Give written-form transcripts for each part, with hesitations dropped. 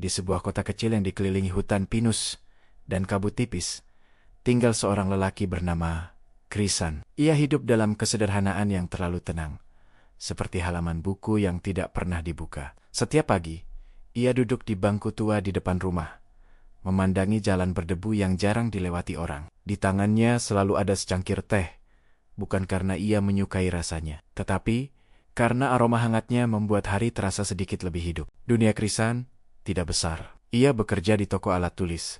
Di sebuah kota kecil yang dikelilingi hutan pinus dan kabut tipis, tinggal seorang lelaki bernama Krisan. Ia hidup dalam kesederhanaan yang terlalu tenang, seperti halaman buku yang tidak pernah dibuka. Setiap pagi, ia duduk di bangku tua di depan rumah, memandangi jalan berdebu yang jarang dilewati orang. Di tangannya selalu ada secangkir teh, bukan karena ia menyukai rasanya, tetapi karena aroma hangatnya membuat hari terasa sedikit lebih hidup. Dunia Krisan tidak besar. Ia bekerja di toko alat tulis,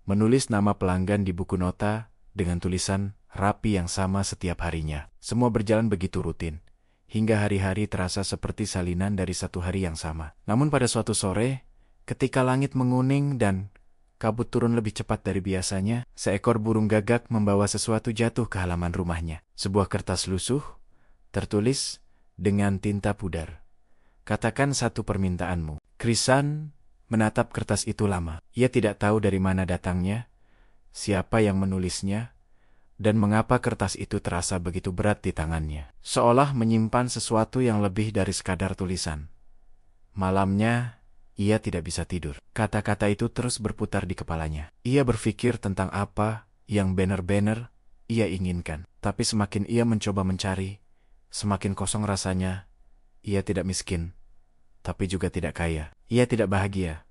menulis nama pelanggan di buku nota dengan tulisan rapi yang sama setiap harinya. Semua berjalan begitu rutin, hingga hari-hari terasa seperti salinan dari satu hari yang sama. Namun pada suatu sore, ketika langit menguning dan kabut turun lebih cepat dari biasanya, seekor burung gagak membawa sesuatu jatuh ke halaman rumahnya. Sebuah kertas lusuh, tertulis dengan tinta pudar. Katakan satu permintaanmu. Krisan menatap kertas itu lama. Ia tidak tahu dari mana datangnya, siapa yang menulisnya, dan mengapa kertas itu terasa begitu berat di tangannya. Seolah menyimpan sesuatu yang lebih dari sekadar tulisan. Malamnya, ia tidak bisa tidur. Kata-kata itu terus berputar di kepalanya. Ia berpikir tentang apa yang benar-benar ia inginkan. Tapi semakin ia mencoba mencari, semakin kosong rasanya. Ia tidak miskin, tapi juga tidak kaya. Ia tidak bahagia,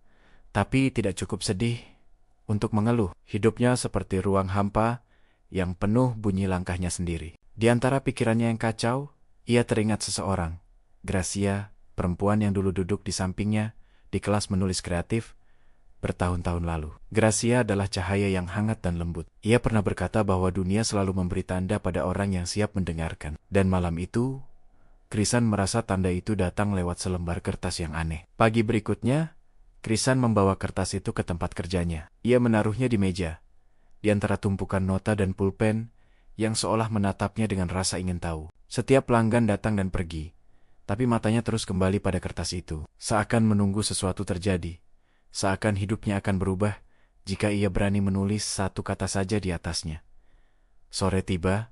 tapi tidak cukup sedih untuk mengeluh. Hidupnya seperti ruang hampa yang penuh bunyi langkahnya sendiri. Di antara pikirannya yang kacau, ia teringat seseorang, Gracia, perempuan yang dulu duduk di sampingnya di kelas menulis kreatif bertahun-tahun lalu. Gracia adalah cahaya yang hangat dan lembut. Ia pernah berkata bahwa dunia selalu memberi tanda pada orang yang siap mendengarkan. Dan malam itu, Krisan merasa tanda itu datang lewat selembar kertas yang aneh. Pagi berikutnya, Krisan membawa kertas itu ke tempat kerjanya. Ia menaruhnya di meja, di antara tumpukan nota dan pulpen yang seolah menatapnya dengan rasa ingin tahu. Setiap pelanggan datang dan pergi, tapi matanya terus kembali pada kertas itu, seakan menunggu sesuatu terjadi, seakan hidupnya akan berubah jika ia berani menulis satu kata saja di atasnya. Sore tiba,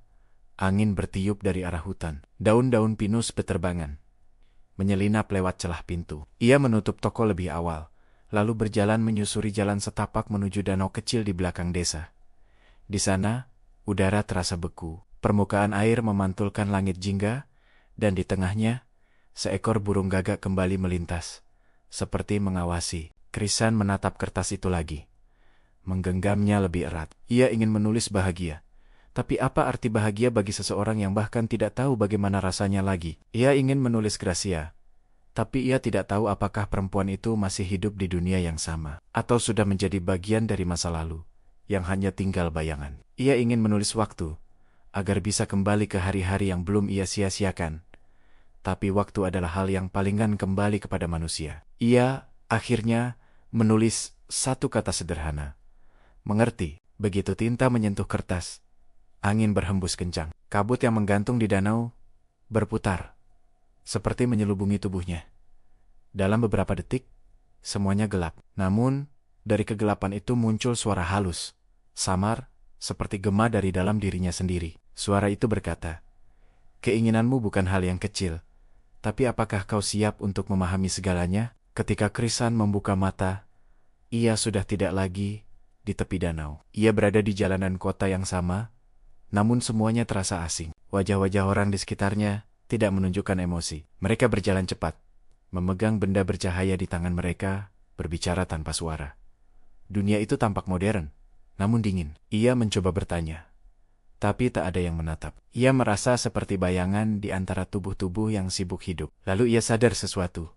angin bertiup dari arah hutan. Daun-daun pinus beterbangan, menyelinap lewat celah pintu. Ia menutup toko lebih awal, lalu berjalan menyusuri jalan setapak menuju danau kecil di belakang desa. Di sana, udara terasa beku. Permukaan air memantulkan langit jingga, dan di tengahnya, seekor burung gagak kembali melintas, seperti mengawasi. Krisan menatap kertas itu lagi, menggenggamnya lebih erat. Ia ingin menulis bahagia. Tapi apa arti bahagia bagi seseorang yang bahkan tidak tahu bagaimana rasanya lagi? Ia ingin menulis Gracia, tapi ia tidak tahu apakah perempuan itu masih hidup di dunia yang sama, atau sudah menjadi bagian dari masa lalu, yang hanya tinggal bayangan. Ia ingin menulis waktu, agar bisa kembali ke hari-hari yang belum ia sia-siakan. Tapi waktu adalah hal yang palingan kembali kepada manusia. Ia akhirnya menulis satu kata sederhana. Mengerti. Begitu tinta menyentuh kertas, angin berhembus kencang. Kabut yang menggantung di danau berputar, seperti menyelubungi tubuhnya. Dalam beberapa detik, semuanya gelap. Namun, dari kegelapan itu muncul suara halus, samar, seperti gema dari dalam dirinya sendiri. Suara itu berkata, "Keinginanmu bukan hal yang kecil, tapi apakah kau siap untuk memahami segalanya?" Ketika Krisan membuka mata, ia sudah tidak lagi di tepi danau. Ia berada di jalanan kota yang sama, namun semuanya terasa asing. Wajah-wajah orang di sekitarnya tidak menunjukkan emosi. Mereka berjalan cepat, memegang benda bercahaya di tangan mereka, berbicara tanpa suara. Dunia itu tampak modern, namun dingin. Ia mencoba bertanya, tapi tak ada yang menatap. Ia merasa seperti bayangan di antara tubuh-tubuh yang sibuk hidup. Lalu ia sadar sesuatu.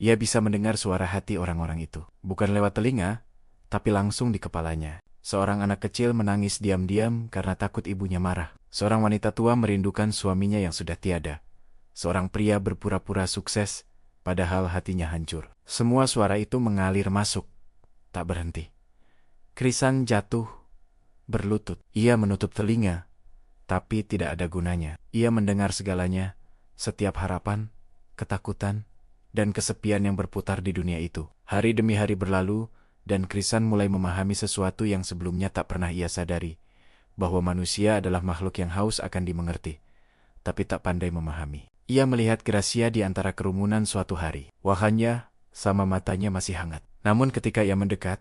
Ia bisa mendengar suara hati orang-orang itu. Bukan lewat telinga, tapi langsung di kepalanya. Seorang anak kecil menangis diam-diam karena takut ibunya marah. Seorang wanita tua merindukan suaminya yang sudah tiada. Seorang pria berpura-pura sukses, padahal hatinya hancur. Semua suara itu mengalir masuk, tak berhenti. Krisan jatuh, berlutut. Ia menutup telinga, tapi tidak ada gunanya. Ia mendengar segalanya, setiap harapan, ketakutan, dan kesepian yang berputar di dunia itu. Hari demi hari berlalu, dan Krisan mulai memahami sesuatu yang sebelumnya tak pernah ia sadari, bahwa manusia adalah makhluk yang haus akan dimengerti, tapi tak pandai memahami. Ia melihat Gracia di antara kerumunan suatu hari. Wajahnya, sama matanya masih hangat. Namun ketika ia mendekat,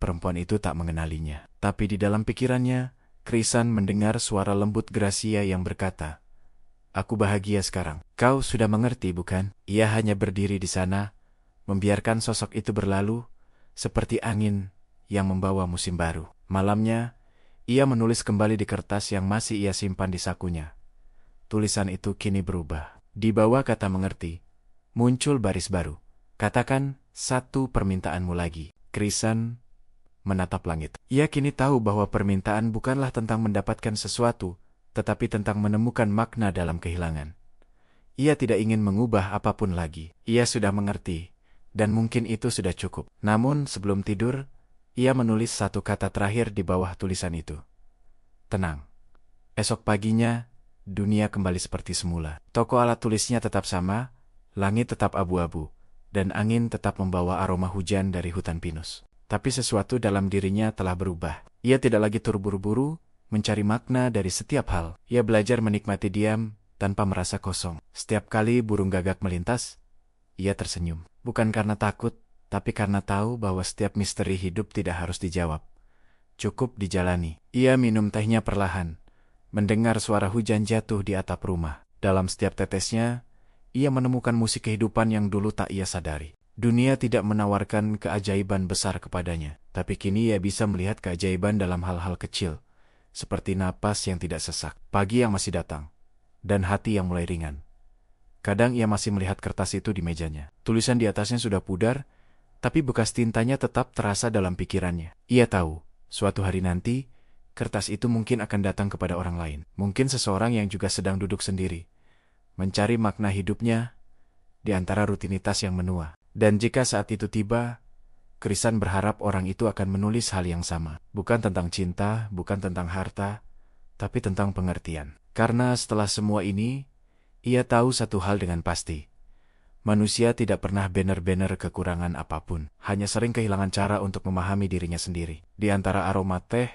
perempuan itu tak mengenalinya. Tapi di dalam pikirannya, Krisan mendengar suara lembut Gracia yang berkata, "Aku bahagia sekarang. Kau sudah mengerti, bukan?" Ia hanya berdiri di sana, membiarkan sosok itu berlalu, seperti angin yang membawa musim baru. Malamnya, ia menulis kembali di kertas yang masih ia simpan di sakunya. Tulisan itu kini berubah. Di bawah kata mengerti, muncul baris baru. "Katakan satu permintaanmu lagi." Krisan menatap langit. Ia kini tahu bahwa permintaan bukanlah tentang mendapatkan sesuatu, tetapi tentang menemukan makna dalam kehilangan. Ia tidak ingin mengubah apapun lagi. Ia sudah mengerti, dan mungkin itu sudah cukup. Namun sebelum tidur, ia menulis satu kata terakhir di bawah tulisan itu. "Tenang." Esok paginya, dunia kembali seperti semula. Toko alat tulisnya tetap sama, langit tetap abu-abu, dan angin tetap membawa aroma hujan dari hutan pinus. Tapi sesuatu dalam dirinya telah berubah. Ia tidak lagi terburu-buru, mencari makna dari setiap hal. Ia belajar menikmati diam, tanpa merasa kosong. Setiap kali burung gagak melintas, ia tersenyum. Bukan karena takut, tapi karena tahu bahwa setiap misteri hidup tidak harus dijawab. Cukup dijalani. Ia minum tehnya perlahan, mendengar suara hujan jatuh di atap rumah. Dalam setiap tetesnya, ia menemukan musik kehidupan yang dulu tak ia sadari. Dunia tidak menawarkan keajaiban besar kepadanya, tapi kini ia bisa melihat keajaiban dalam hal-hal kecil, seperti napas yang tidak sesak, pagi yang masih datang, dan hati yang mulai ringan. Kadang ia masih melihat kertas itu di mejanya. Tulisan di atasnya sudah pudar, tapi bekas tintanya tetap terasa dalam pikirannya. Ia tahu, suatu hari nanti, kertas itu mungkin akan datang kepada orang lain. Mungkin seseorang yang juga sedang duduk sendiri, mencari makna hidupnya di antara rutinitas yang menua. Dan jika saat itu tiba, Krisan berharap orang itu akan menulis hal yang sama. Bukan tentang cinta, bukan tentang harta, tapi tentang pengertian. Karena setelah semua ini, ia tahu satu hal dengan pasti. Manusia tidak pernah benar-benar kekurangan apapun. Hanya sering kehilangan cara untuk memahami dirinya sendiri. Di antara aroma teh,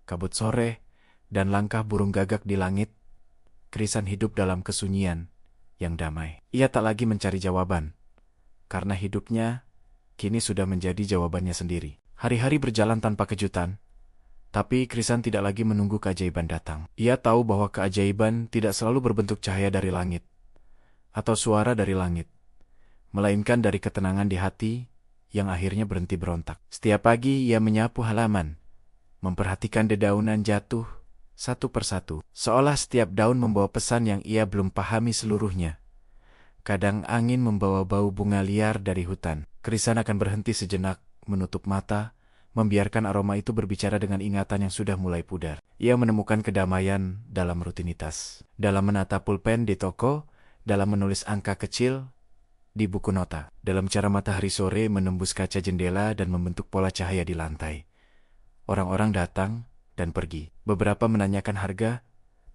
kabut sore, dan langkah burung gagak di langit, Krisan hidup dalam kesunyian yang damai. Ia tak lagi mencari jawaban, karena hidupnya kini sudah menjadi jawabannya sendiri. Hari-hari berjalan tanpa kejutan, tapi Krisan tidak lagi menunggu keajaiban datang. Ia tahu bahwa keajaiban tidak selalu berbentuk cahaya dari langit, atau suara dari langit, melainkan dari ketenangan di hati yang akhirnya berhenti berontak. Setiap pagi ia menyapu halaman, memperhatikan dedaunan jatuh satu persatu, seolah setiap daun membawa pesan yang ia belum pahami seluruhnya. Kadang angin membawa bau bunga liar dari hutan. Krisan akan berhenti sejenak, menutup mata, membiarkan aroma itu berbicara dengan ingatan yang sudah mulai pudar. Ia menemukan kedamaian dalam rutinitas, dalam menata pulpen di toko, dalam menulis angka kecil di buku nota, dalam cara matahari sore menembus kaca jendela dan membentuk pola cahaya di lantai. Orang-orang datang dan pergi. Beberapa menanyakan harga,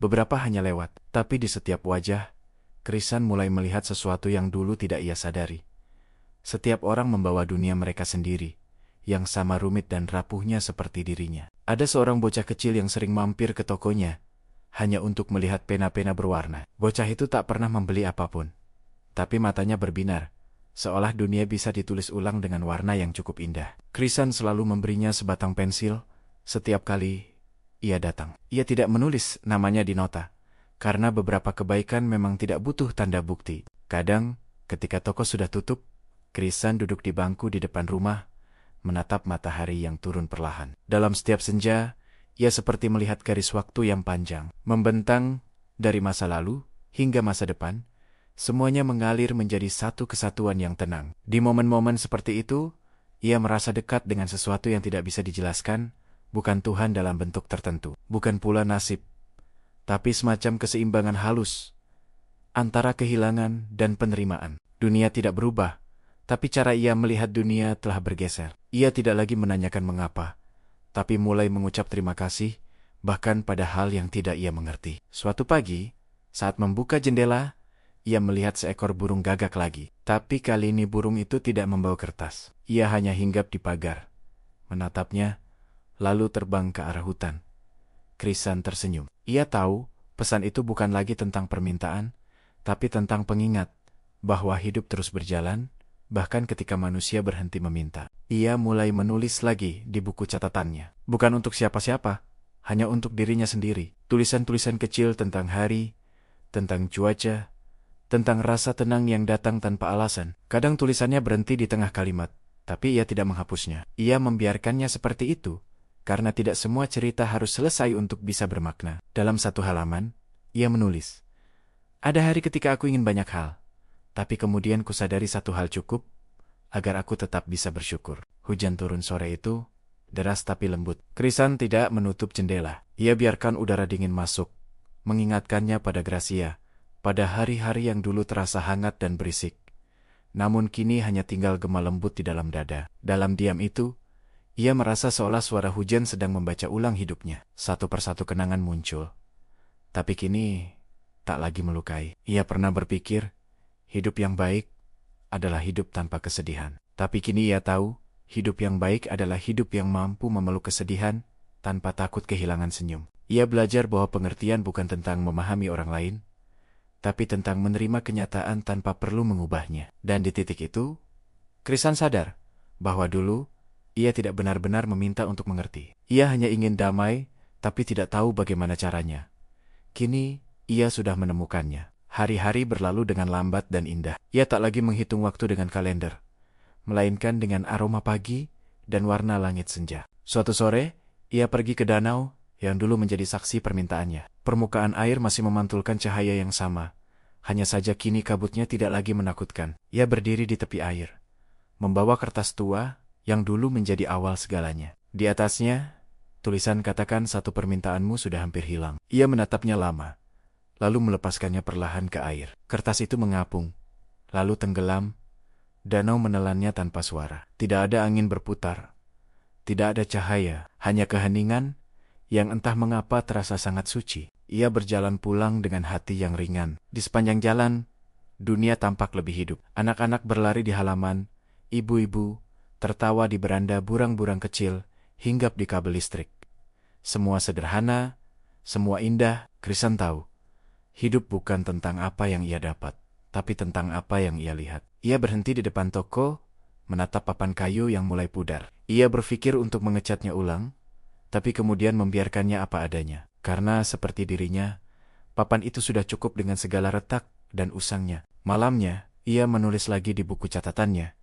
beberapa hanya lewat. Tapi di setiap wajah, Krisan mulai melihat sesuatu yang dulu tidak ia sadari. Setiap orang membawa dunia mereka sendiri, yang sama rumit dan rapuhnya seperti dirinya. Ada seorang bocah kecil yang sering mampir ke tokonya, hanya untuk melihat pena-pena berwarna. Bocah itu tak pernah membeli apapun, tapi matanya berbinar, seolah dunia bisa ditulis ulang dengan warna yang cukup indah. Krisan selalu memberinya sebatang pensil, setiap kali ia datang. Ia tidak menulis namanya di nota, karena beberapa kebaikan memang tidak butuh tanda bukti. Kadang, ketika toko sudah tutup, Krisan duduk di bangku di depan rumah, menatap matahari yang turun perlahan. Dalam setiap senja, ia seperti melihat garis waktu yang panjang, membentang dari masa lalu hingga masa depan. Semuanya mengalir menjadi satu kesatuan yang tenang. Di momen-momen seperti itu, ia merasa dekat dengan sesuatu yang tidak bisa dijelaskan, bukan Tuhan dalam bentuk tertentu, bukan pula nasib, tapi semacam keseimbangan halus antara kehilangan dan penerimaan. Dunia tidak berubah, tapi cara ia melihat dunia telah bergeser. Ia tidak lagi menanyakan mengapa, tapi mulai mengucap terima kasih, bahkan pada hal yang tidak ia mengerti. Suatu pagi, saat membuka jendela, ia melihat seekor burung gagak lagi. Tapi kali ini burung itu tidak membawa kertas. Ia hanya hinggap di pagar, menatapnya, lalu terbang ke arah hutan. Krisan tersenyum. Ia tahu pesan itu bukan lagi tentang permintaan, tapi tentang pengingat bahwa hidup terus berjalan, bahkan ketika manusia berhenti meminta. Ia mulai menulis lagi di buku catatannya. Bukan untuk siapa-siapa, hanya untuk dirinya sendiri. Tulisan-tulisan kecil tentang hari, tentang cuaca, tentang rasa tenang yang datang tanpa alasan. Kadang tulisannya berhenti di tengah kalimat, tapi ia tidak menghapusnya. Ia membiarkannya seperti itu, karena tidak semua cerita harus selesai untuk bisa bermakna. Dalam satu halaman, ia menulis, "Ada hari ketika aku ingin banyak hal, tapi kemudian kusadari satu hal cukup, agar aku tetap bisa bersyukur." Hujan turun sore itu, deras tapi lembut. Krisan tidak menutup jendela. Ia biarkan udara dingin masuk, mengingatkannya pada Gracia, pada hari-hari yang dulu terasa hangat dan berisik. Namun kini hanya tinggal gema lembut di dalam dada. Dalam diam itu, ia merasa seolah suara hujan sedang membaca ulang hidupnya. Satu persatu kenangan muncul. Tapi kini, tak lagi melukai. Ia pernah berpikir, hidup yang baik adalah hidup tanpa kesedihan. Tapi kini ia tahu, hidup yang baik adalah hidup yang mampu memeluk kesedihan tanpa takut kehilangan senyum. Ia belajar bahwa pengertian bukan tentang memahami orang lain, tapi tentang menerima kenyataan tanpa perlu mengubahnya. Dan di titik itu, Krisan sadar bahwa dulu ia tidak benar-benar meminta untuk mengerti. Ia hanya ingin damai, tapi tidak tahu bagaimana caranya. Kini, ia sudah menemukannya. Hari-hari berlalu dengan lambat dan indah. Ia tak lagi menghitung waktu dengan kalender, melainkan dengan aroma pagi dan warna langit senja. Suatu sore, ia pergi ke danau yang dulu menjadi saksi permintaannya. Permukaan air masih memantulkan cahaya yang sama. Hanya saja kini kabutnya tidak lagi menakutkan. Ia berdiri di tepi air, membawa kertas tua yang dulu menjadi awal segalanya. Di atasnya, tulisan katakan satu permintaanmu sudah hampir hilang. Ia menatapnya lama, lalu melepaskannya perlahan ke air. Kertas itu mengapung, lalu tenggelam. Danau menelannya tanpa suara. Tidak ada angin berputar, tidak ada cahaya, hanya keheningan yang entah mengapa terasa sangat suci. Ia berjalan pulang dengan hati yang ringan. Di sepanjang jalan, dunia tampak lebih hidup. Anak-anak berlari di halaman, ibu-ibu tertawa di beranda, burang-burang kecil hinggap di kabel listrik. Semua sederhana, semua indah. Krisan tahu, hidup bukan tentang apa yang ia dapat, tapi tentang apa yang ia lihat. Ia berhenti di depan toko, menatap papan kayu yang mulai pudar. Ia berpikir untuk mengecatnya ulang, tapi kemudian membiarkannya apa adanya. Karena seperti dirinya, papan itu sudah cukup dengan segala retak dan usangnya. Malamnya, ia menulis lagi di buku catatannya,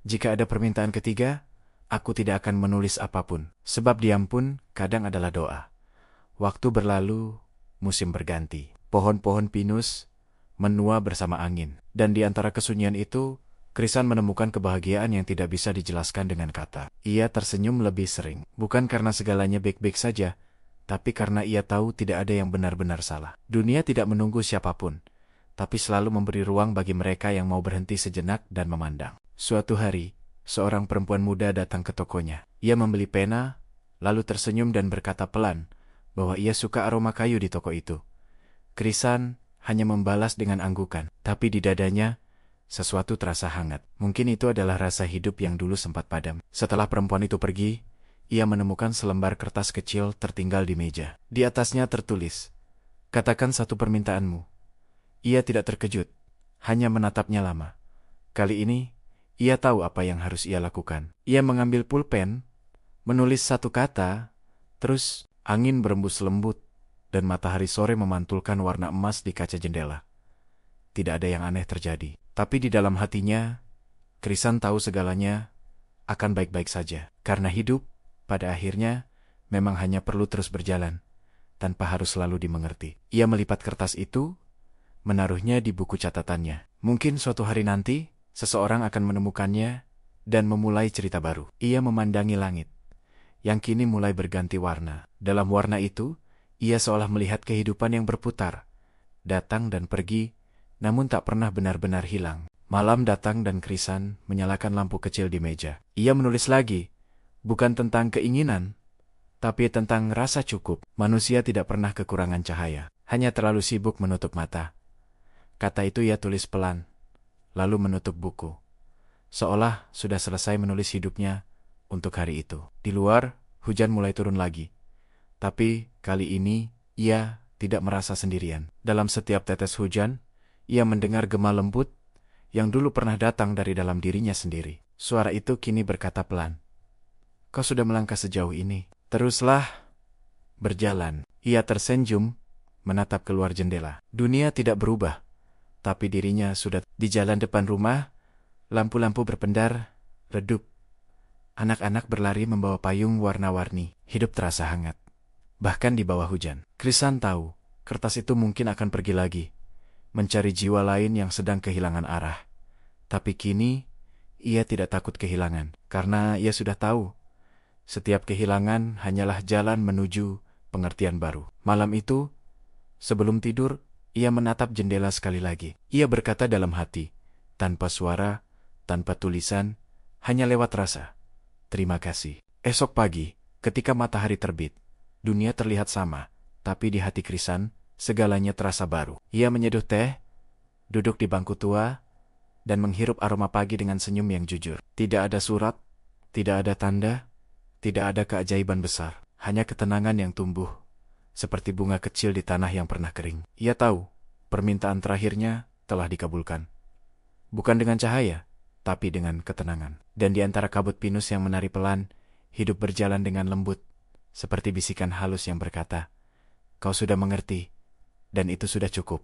"Jika ada permintaan ketiga, aku tidak akan menulis apapun, sebab diam pun kadang adalah doa." Waktu berlalu, musim berganti. Pohon-pohon pinus menua bersama angin. Dan di antara kesunyian itu, Krisan menemukan kebahagiaan yang tidak bisa dijelaskan dengan kata. Ia tersenyum lebih sering, bukan karena segalanya baik-baik saja, tapi karena ia tahu tidak ada yang benar-benar salah. Dunia tidak menunggu siapapun, tapi selalu memberi ruang bagi mereka yang mau berhenti sejenak dan memandang. Suatu hari, seorang perempuan muda datang ke tokonya. Ia membeli pena, lalu tersenyum dan berkata pelan bahwa ia suka aroma kayu di toko itu. Krisan hanya membalas dengan anggukan, tapi di dadanya sesuatu terasa hangat. Mungkin itu adalah rasa hidup yang dulu sempat padam. Setelah perempuan itu pergi, ia menemukan selembar kertas kecil tertinggal di meja. Di atasnya tertulis, "Katakan satu permintaanmu." Ia tidak terkejut, hanya menatapnya lama. Kali ini, ia tahu apa yang harus ia lakukan. Ia mengambil pulpen, menulis satu kata, terus angin berembus lembut, dan matahari sore memantulkan warna emas di kaca jendela. Tidak ada yang aneh terjadi. Tapi di dalam hatinya, Krisan tahu segalanya akan baik-baik saja. Karena hidup, pada akhirnya, memang hanya perlu terus berjalan, tanpa harus selalu dimengerti. Ia melipat kertas itu, menaruhnya di buku catatannya. Mungkin suatu hari nanti, seseorang akan menemukannya dan memulai cerita baru. Ia memandangi langit, yang kini mulai berganti warna. Dalam warna itu, ia seolah melihat kehidupan yang berputar, datang dan pergi, namun tak pernah benar-benar hilang. Malam datang dan Krisan menyalakan lampu kecil di meja. Ia menulis lagi, bukan tentang keinginan, tapi tentang rasa cukup. Manusia tidak pernah kekurangan cahaya, hanya terlalu sibuk menutup mata. Kata itu ia tulis pelan, lalu menutup buku, seolah sudah selesai menulis hidupnya untuk hari itu. Di luar, hujan mulai turun lagi. Tapi kali ini, ia tidak merasa sendirian. Dalam setiap tetes hujan, ia mendengar gema lembut yang dulu pernah datang dari dalam dirinya sendiri. Suara itu kini berkata pelan, "Kau sudah melangkah sejauh ini. Teruslah berjalan." Ia tersenyum, menatap keluar jendela. Dunia tidak berubah, tapi dirinya sudah di jalan depan rumah. Lampu-lampu berpendar, redup. Anak-anak berlari membawa payung warna-warni. Hidup terasa hangat. Bahkan di bawah hujan. Krisan tahu, kertas itu mungkin akan pergi lagi, mencari jiwa lain yang sedang kehilangan arah. Tapi kini, ia tidak takut kehilangan, karena ia sudah tahu, setiap kehilangan hanyalah jalan menuju pengertian baru. Malam itu, sebelum tidur, ia menatap jendela sekali lagi. Ia berkata dalam hati, tanpa suara, tanpa tulisan, hanya lewat rasa, "Terima kasih." Esok pagi, ketika matahari terbit, dunia terlihat sama, tapi di hati Krisan, segalanya terasa baru. Ia menyeduh teh, duduk di bangku tua, dan menghirup aroma pagi dengan senyum yang jujur. Tidak ada surat, tidak ada tanda, tidak ada keajaiban besar, hanya ketenangan yang tumbuh, seperti bunga kecil di tanah yang pernah kering. Ia tahu, permintaan terakhirnya telah dikabulkan. Bukan dengan cahaya, tapi dengan ketenangan. Dan di antara kabut pinus yang menari pelan, hidup berjalan dengan lembut, seperti bisikan halus yang berkata, "Kau sudah mengerti, dan itu sudah cukup."